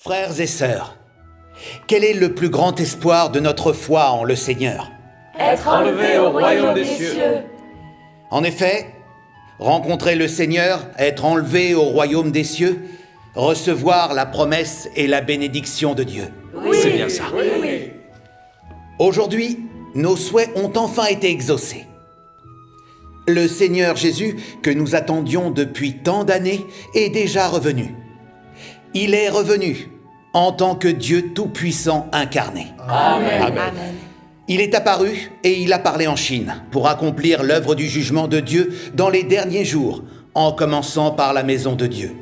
Frères et sœurs, quel est le plus grand espoir de notre foi en le Seigneur? Être enlevé au royaume des cieux. En effet, rencontrer le Seigneur, être enlevé au royaume des cieux, recevoir la promesse et la bénédiction de Dieu. Oui, C'est bien ça. Oui. Aujourd'hui, nos souhaits ont enfin été exaucés. Le Seigneur Jésus, que nous attendions depuis tant d'années, est déjà revenu. Il est revenu en tant que Dieu Tout-Puissant incarné. Amen. Il est apparu et il a parlé en Chine pour accomplir l'œuvre du jugement de Dieu dans les derniers jours, en commençant par la maison de Dieu,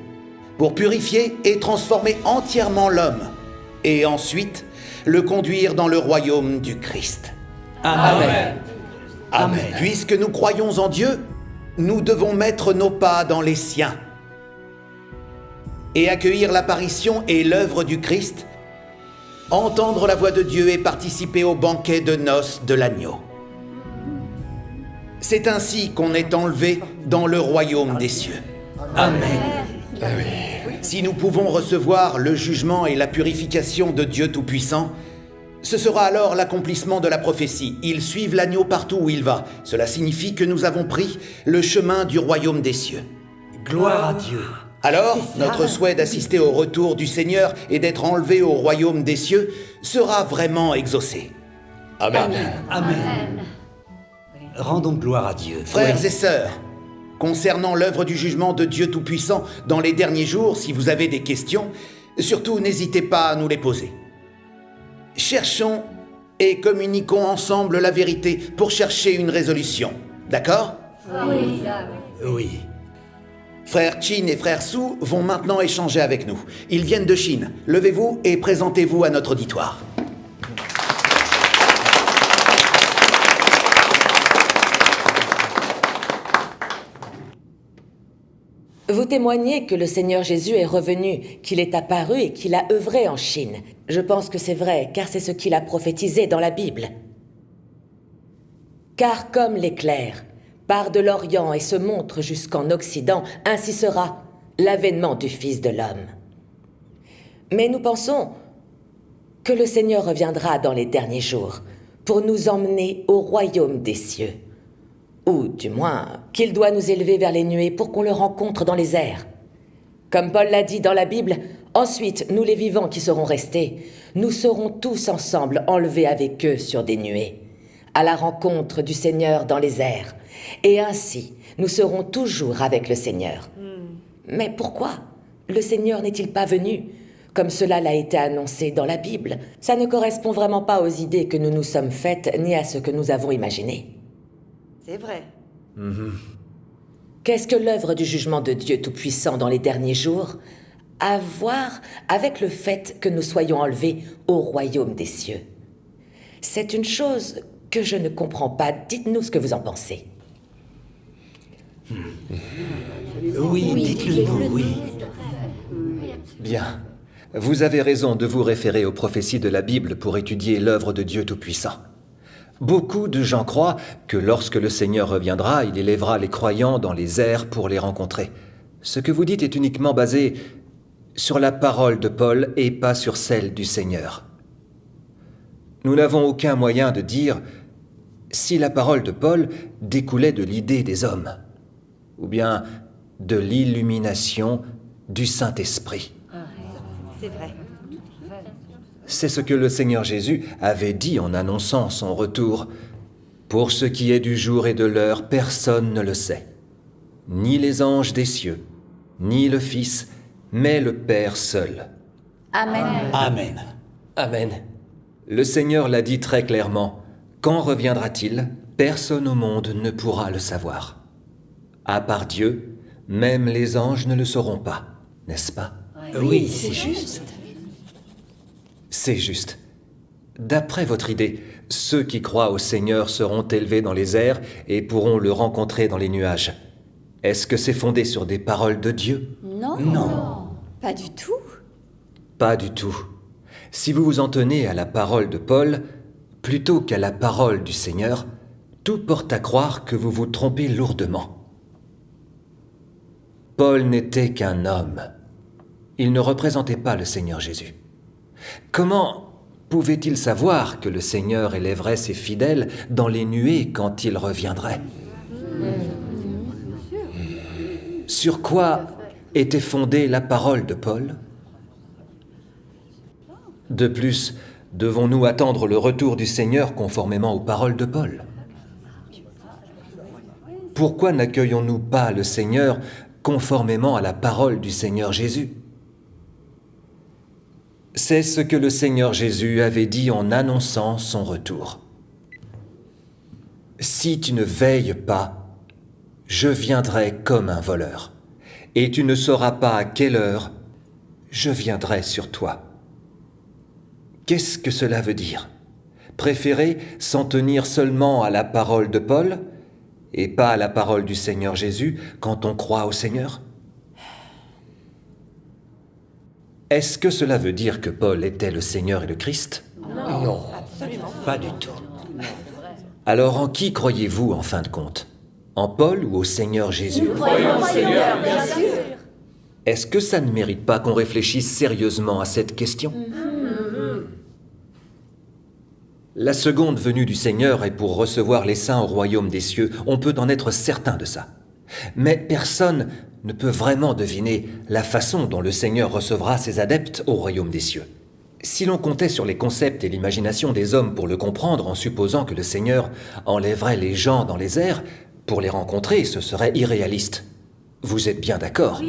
pour purifier et transformer entièrement l'homme, et ensuite le conduire dans le royaume du Christ. Amen. Amen. Puisque nous croyons en Dieu, nous devons mettre nos pas dans les siens et accueillir l'apparition et l'œuvre du Christ, entendre la voix de Dieu et participer au banquet de noces de l'agneau. C'est ainsi qu'on est enlevé dans le royaume des cieux. Amen. Si nous pouvons recevoir le jugement et la purification de Dieu Tout-Puissant, ce sera alors l'accomplissement de la prophétie. Ils suivent l'agneau partout où il va. Cela signifie que nous avons pris le chemin du royaume des cieux. Gloire à Dieu. Alors, notre souhait d'assister au retour du Seigneur et d'être enlevé au royaume des cieux sera vraiment exaucé. Amen. Amen. Rendons gloire à Dieu. Frères et sœurs, concernant l'œuvre du jugement de Dieu Tout-Puissant dans les derniers jours, si vous avez des questions, surtout n'hésitez pas à nous les poser. Cherchons et communiquons ensemble la vérité pour chercher une résolution. D'accord? Oui. Frère Chin et frère Su vont maintenant échanger avec nous. Ils viennent de Chine. Levez-vous et présentez-vous à notre auditoire. Vous témoignez que le Seigneur Jésus est revenu, qu'il est apparu et qu'il a œuvré en Chine. Je pense que c'est vrai, car c'est ce qu'il a prophétisé dans la Bible. Car comme l'éclair part de l'Orient et se montre jusqu'en Occident, ainsi sera l'avènement du Fils de l'homme. Mais nous pensons que le Seigneur reviendra dans les derniers jours pour nous emmener au royaume des cieux. Ou, du moins, qu'il doit nous élever vers les nuées pour qu'on le rencontre dans les airs. Comme Paul l'a dit dans la Bible, ensuite, nous les vivants qui serons restés, nous serons tous ensemble enlevés avec eux sur des nuées, à la rencontre du Seigneur dans les airs. Et ainsi, nous serons toujours avec le Seigneur. Mais pourquoi le Seigneur n'est-il pas venu, comme cela l'a été annoncé dans la Bible? Ça ne correspond vraiment pas aux idées que nous nous sommes faites, ni à ce que nous avons imaginé. C'est vrai. Qu'est-ce que l'œuvre du jugement de Dieu Tout-Puissant dans les derniers jours a à voir avec le fait que nous soyons enlevés au royaume des cieux? C'est une chose que je ne comprends pas. Dites-nous ce que vous en pensez. Oui, dites-le-nous, oui. Bien. Vous avez raison de vous référer aux prophéties de la Bible pour étudier l'œuvre de Dieu Tout-Puissant. Beaucoup de gens croient que lorsque le Seigneur reviendra, il élèvera les croyants dans les airs pour les rencontrer. Ce que vous dites est uniquement basé sur la parole de Paul et pas sur celle du Seigneur. Nous n'avons aucun moyen de dire si la parole de Paul découlait de l'idée des hommes, ou bien de l'illumination du Saint-Esprit. C'est vrai. C'est ce que le Seigneur Jésus avait dit en annonçant son retour. Pour ce qui est du jour et de l'heure, personne ne le sait. Ni les anges des cieux, ni le Fils, mais le Père seul. Amen. Amen. Amen. Le Seigneur l'a dit très clairement. Quand reviendra-t-il? Personne au monde ne pourra le savoir. À part Dieu, même les anges ne le sauront pas, n'est-ce pas? Oui, c'est juste. C'est juste. D'après votre idée, ceux qui croient au Seigneur seront élevés dans les airs et pourront le rencontrer dans les nuages. Est-ce que c'est fondé sur des paroles de Dieu? Non. Pas du tout. Pas du tout. Si vous vous en tenez à la parole de Paul, plutôt qu'à la parole du Seigneur, tout porte à croire que vous vous trompez lourdement. Paul n'était qu'un homme. il ne représentait pas le Seigneur Jésus. Comment pouvait-il savoir que le Seigneur élèverait ses fidèles dans les nuées quand il reviendrait? Sur quoi était fondée la parole de Paul? De plus, devons-nous attendre le retour du Seigneur conformément aux paroles de Paul? Pourquoi n'accueillons-nous pas le Seigneur conformément à la parole du Seigneur Jésus? C'est ce que le Seigneur Jésus avait dit en annonçant son retour. « Si tu ne veilles pas, je viendrai comme un voleur, et tu ne sauras pas à quelle heure je viendrai sur toi. » Qu'est-ce que cela veut dire? Préférer s'en tenir seulement à la parole de Paul et pas à la parole du Seigneur Jésus quand on croit au Seigneur? Est-ce que cela veut dire que Paul était le Seigneur et le Christ? Non, pas du tout. Alors en qui croyez-vous en fin de compte? En Paul ou au Seigneur Jésus? Croyons au Seigneur, bien sûr. Est-ce que ça ne mérite pas qu'on réfléchisse sérieusement à cette question? La seconde venue du Seigneur est pour recevoir les saints au royaume des cieux. On peut en être certain de ça. Mais personne ne peut vraiment deviner la façon dont le Seigneur recevra ses adeptes au royaume des cieux. Si l'on comptait sur les concepts et l'imagination des hommes pour le comprendre en supposant que le Seigneur enlèverait les gens dans les airs, pour les rencontrer, ce serait irréaliste. Vous êtes bien d'accord?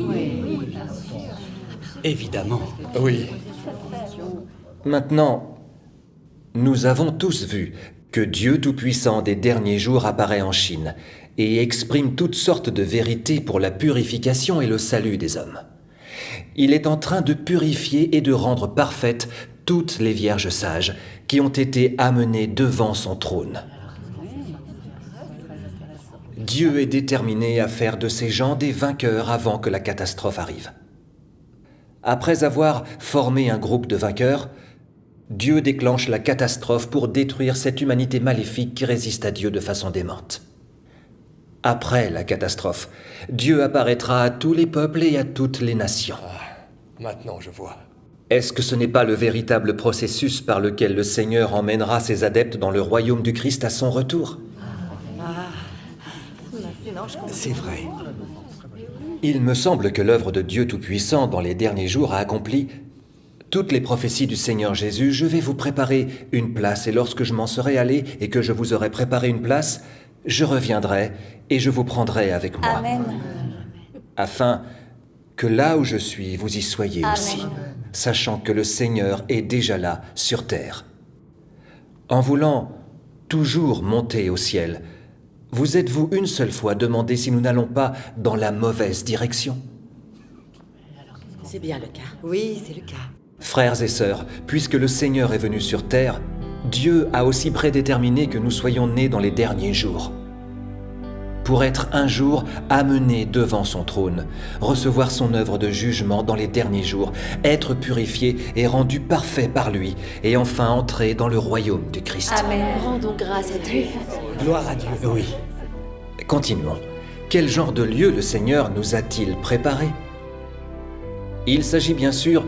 Évidemment. Oui. Maintenant, nous avons tous vu que Dieu Tout-Puissant des derniers jours apparaît en Chine et exprime toutes sortes de vérités pour la purification et le salut des hommes. Il est en train de purifier et de rendre parfaites toutes les vierges sages qui ont été amenées devant son trône. Dieu est déterminé à faire de ces gens des vainqueurs avant que la catastrophe arrive. Après avoir formé un groupe de vainqueurs, Dieu déclenche la catastrophe pour détruire cette humanité maléfique qui résiste à Dieu de façon démente. Après la catastrophe, Dieu apparaîtra à tous les peuples et à toutes les nations. Maintenant, je vois. Est-ce que ce n'est pas le véritable processus par lequel le Seigneur emmènera ses adeptes dans le royaume du Christ à son retour? C'est vrai. Il me semble que l'œuvre de Dieu Tout-Puissant dans les derniers jours a accompli toutes les prophéties du Seigneur Jésus. Je vais vous préparer une place, et lorsque je m'en serai allé et que je vous aurai préparé une place, je reviendrai et je vous prendrai avec moi. Amen. Afin que là où je suis, vous y soyez aussi, sachant que le Seigneur est déjà là, sur terre. En voulant toujours monter au ciel, vous êtes-vous une seule fois demandé si nous n'allons pas dans la mauvaise direction? C'est bien le cas. Oui, c'est le cas. Frères et sœurs, puisque le Seigneur est venu sur terre, Dieu a aussi prédéterminé que nous soyons nés dans les derniers jours, pour être un jour amenés devant son trône, recevoir son œuvre de jugement dans les derniers jours, être purifiés et rendus parfaits par lui, et enfin entrer dans le royaume du Christ. Amen. Rendons grâce à Dieu. Gloire à Dieu. Oui. Continuons. Quel genre de lieu le Seigneur nous a-t-il préparé? Il s'agit bien sûr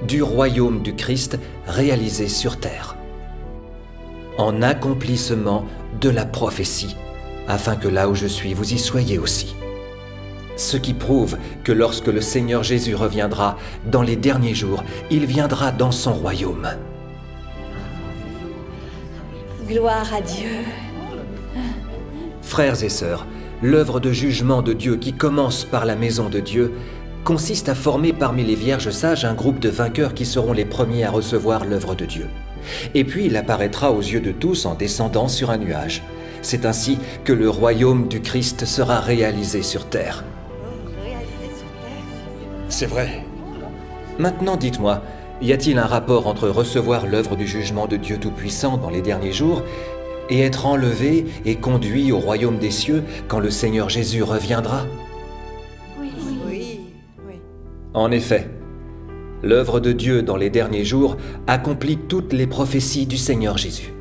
du royaume du Christ réalisé sur terre, en accomplissement de la prophétie, afin que là où je suis, vous y soyez aussi. Ce qui prouve que lorsque le Seigneur Jésus reviendra dans les derniers jours, il viendra dans son royaume. Gloire à Dieu. Frères et sœurs, l'œuvre de jugement de Dieu qui commence par la maison de Dieu consiste à former parmi les vierges sages un groupe de vainqueurs qui seront les premiers à recevoir l'œuvre de Dieu. Et puis il apparaîtra aux yeux de tous en descendant sur un nuage. C'est ainsi que le royaume du Christ sera réalisé sur terre. C'est vrai. Maintenant dites-moi, y a-t-il un rapport entre recevoir l'œuvre du jugement de Dieu Tout-Puissant dans les derniers jours et être enlevé et conduit au royaume des cieux quand le Seigneur Jésus reviendra? Oui. En effet, l'œuvre de Dieu dans les derniers jours accomplit toutes les prophéties du Seigneur Jésus.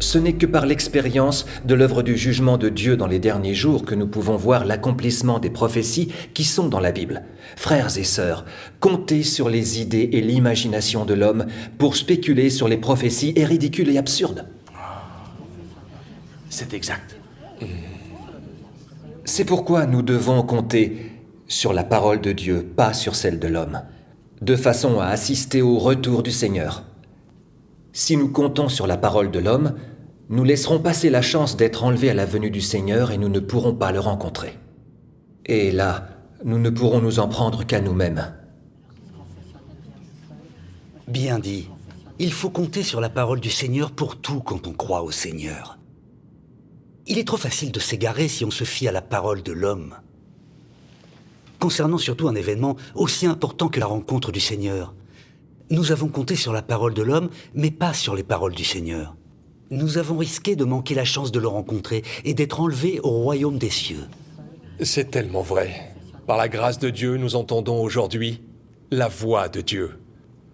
Ce n'est que par l'expérience de l'œuvre du jugement de Dieu dans les derniers jours que nous pouvons voir l'accomplissement des prophéties qui sont dans la Bible. Frères et sœurs, comptez sur les idées et l'imagination de l'homme pour spéculer sur les prophéties ridicules et absurdes. C'est exact. C'est pourquoi nous devons compter sur la parole de Dieu, pas sur celle de l'homme, de façon à assister au retour du Seigneur. Si nous comptons sur la parole de l'homme, nous laisserons passer la chance d'être enlevés à la venue du Seigneur et nous ne pourrons pas le rencontrer. Et là, nous ne pourrons nous en prendre qu'à nous-mêmes. Bien dit. Il faut compter sur la parole du Seigneur pour tout quand on croit au Seigneur. Il est trop facile de s'égarer si on se fie à la parole de l'homme. Concernant surtout un événement aussi important que la rencontre du Seigneur, nous avons compté sur la parole de l'homme, mais pas sur les paroles du Seigneur. Nous avons risqué de manquer la chance de le rencontrer et d'être enlevés au royaume des cieux. C'est tellement vrai. Par la grâce de Dieu, nous entendons aujourd'hui la voix de Dieu.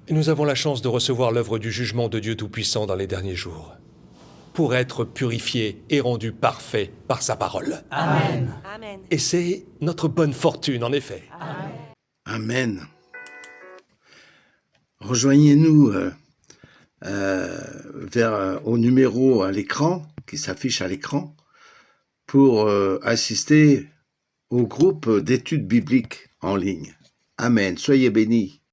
Et nous avons la chance de recevoir l'œuvre du jugement de Dieu Tout-Puissant dans les derniers jours, pour être purifiés et rendus parfaits par sa parole. Amen. Amen. Et c'est notre bonne fortune, en effet. Amen. Rejoignez-nous au numéro à l'écran, qui s'affiche à l'écran, pour assister au groupe d'études bibliques en ligne. Amen. Soyez bénis.